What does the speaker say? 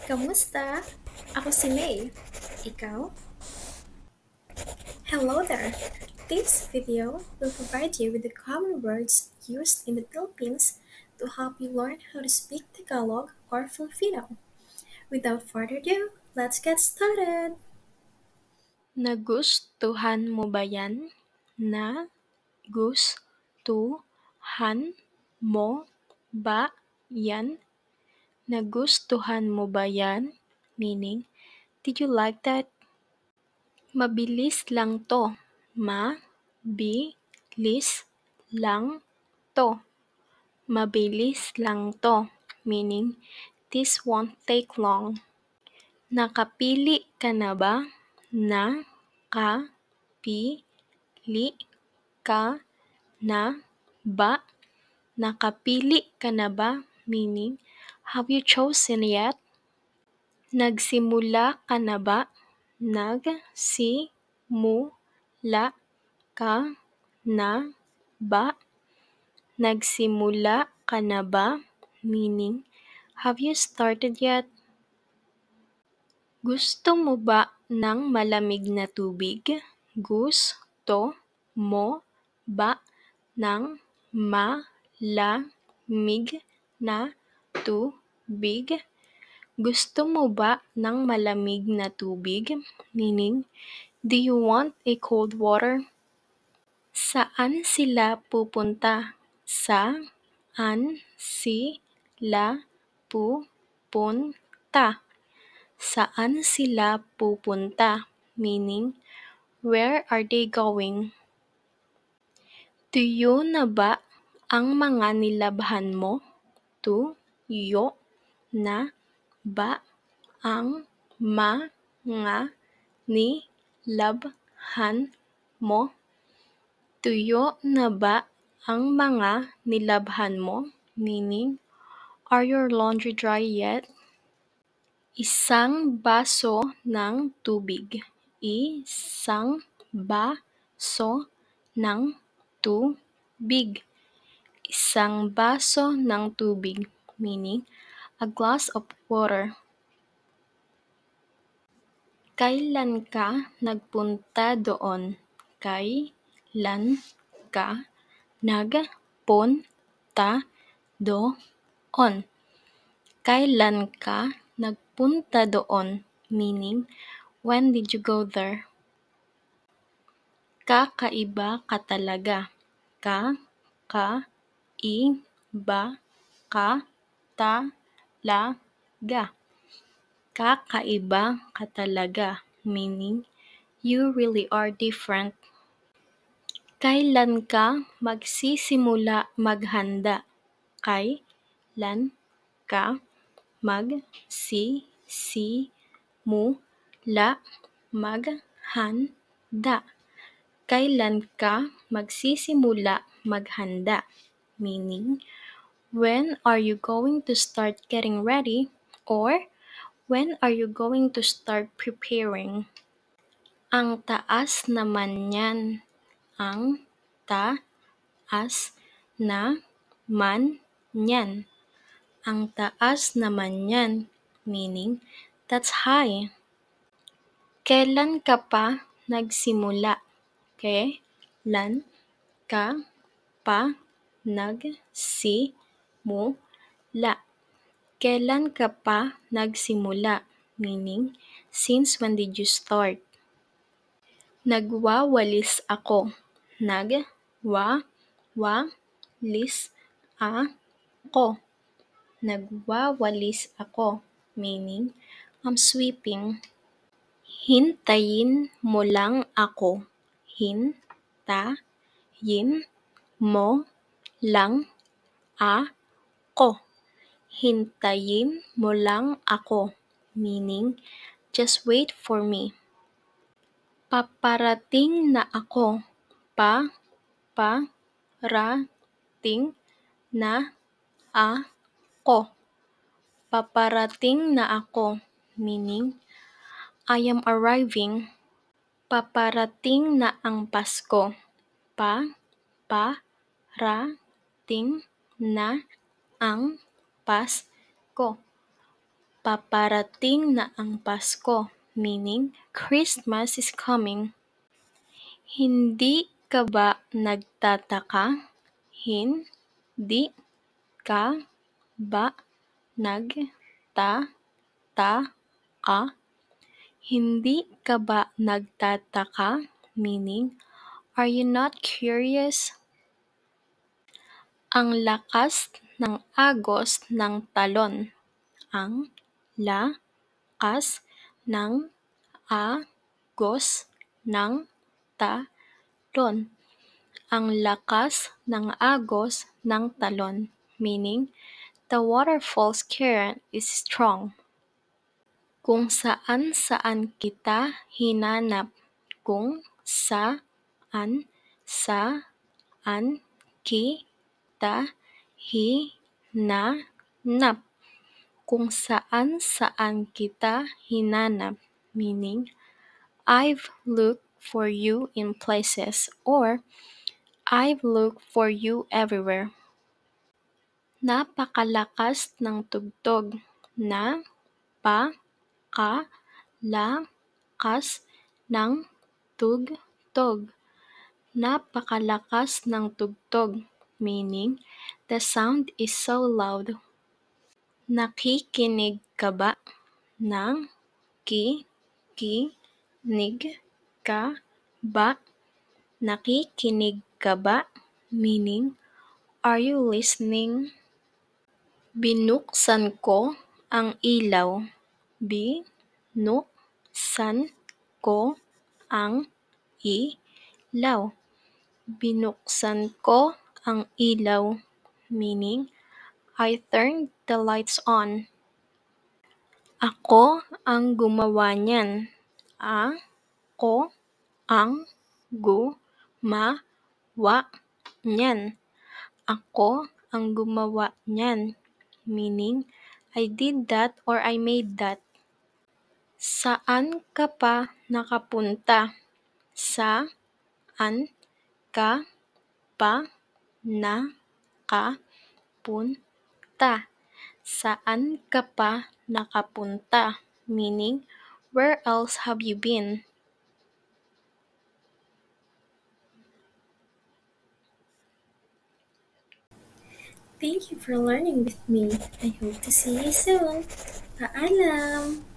Kamusta? Ako si May. Ikaw? Hello there. This video will provide you with the common words used in the Philippines to help you learn how to speak Tagalog or Filipino. Without further ado, let's get started. Nagustuhan mo ba yan? Nagustuhan mo ba yan? Nagustuhan mo ba yan? Meaning, did you like that? Mabilis lang to. Mabilis lang to. Mabilis lang to. Meaning, this won't take long. Nakapili ka na ba? Nakapili ka na ba? Nakapili ka na ba? Meaning, have you chosen yet? Nagsimula ka na ba? Nagsimula ka na ba? Nagsimula ka na ba? Meaning, have you started yet? Gusto mo ba ng malamig na tubig? Gusto mo ba ng malamig na tubig? Gusto mo ba ng malamig na tubig? Meaning, do you want a cold water? Saan sila pupunta? Saan sila pupunta? Saan sila pupunta? Meaning, where are they going? Tuyo na ba ang mga nilabhan mo? Tuyo na ba ang mga nilabhan mo? Tuyo na ba ang mga nilabhan mo? Meaning, are your laundry dry yet? Isang baso ng tubig. Isang baso ng tubig. Isang baso ng tubig, meaning a glass of water. Kailan ka nagpunta doon? Kailan ka nagpunta doon? Kailan ka nagpunta doon? Meaning, when did you go there? Kakaiba ka talaga. Kakaiba ka talaga. Kakaiba ka talaga. Meaning, you really are different. Kailan ka magsisimula maghanda? Kailan ka magsisimula maghanda? Kailan ka magsisimula maghanda? Meaning, when are you going to start getting ready? Or, when are you going to start preparing? Ang taas naman yan. Ang taas naman yan. Ang taas naman yan, meaning, that's high. Kailan ka pa nagsimula? Kailan ka pa nagsimula? Kailan ka pa nagsimula? Meaning, since when did you start? Nagwawalis ako. Nagwawalis ako. Nagwawalis ako, meaning, I'm sweeping. Hintayin mo lang ako. Hintayin mo lang ako. Hintayin mo lang ako, meaning, just wait for me. Paparating na ako. Paparating na ako. Paparating na ako, meaning, I am arriving. Paparating na ang Pasko. Paparating na ang Pasko. Paparating na ang Pasko, meaning Christmas is coming. Hindi ka ba nagtataka? Hindi ka ba nagtataka? Hindi ka ba nagtataka? Meaning, are you not curious? Ang lakas ng agos ng talon. Ang lakas ng agos ng talon. Ang lakas ng agos ng talon, meaning the waterfall's current is strong. Kung saan-saan kita hinanap. Kung saan-saan kita hinanap. Kung saan-saan kita hinanap, meaning I've looked for you in places or I've looked for you everywhere. Napakalakas ng tugtog. Napakalakas ng tugtog. Napakalakas ng tugtog, meaning the sound is so loud. Nakikinig ka ba? Nakikinig ka ba? Nakikinig ka ba? Meaning, are you listening? Binuksan ko ang ilaw. Binuksan ko ang ilaw. Binuksan ko ang ilaw, meaning I turned the lights on. Ako ang gumawa niyan. Ako ang gumawa niyan. Ako ang gumawa niyan, meaning I did that or I made that. Saan ka pa nakapunta? Saan ka pa nakapunta? Saan ka pa nakapunta? Meaning, where else have you been? Thank you for learning with me. I hope to see you soon. Paalam!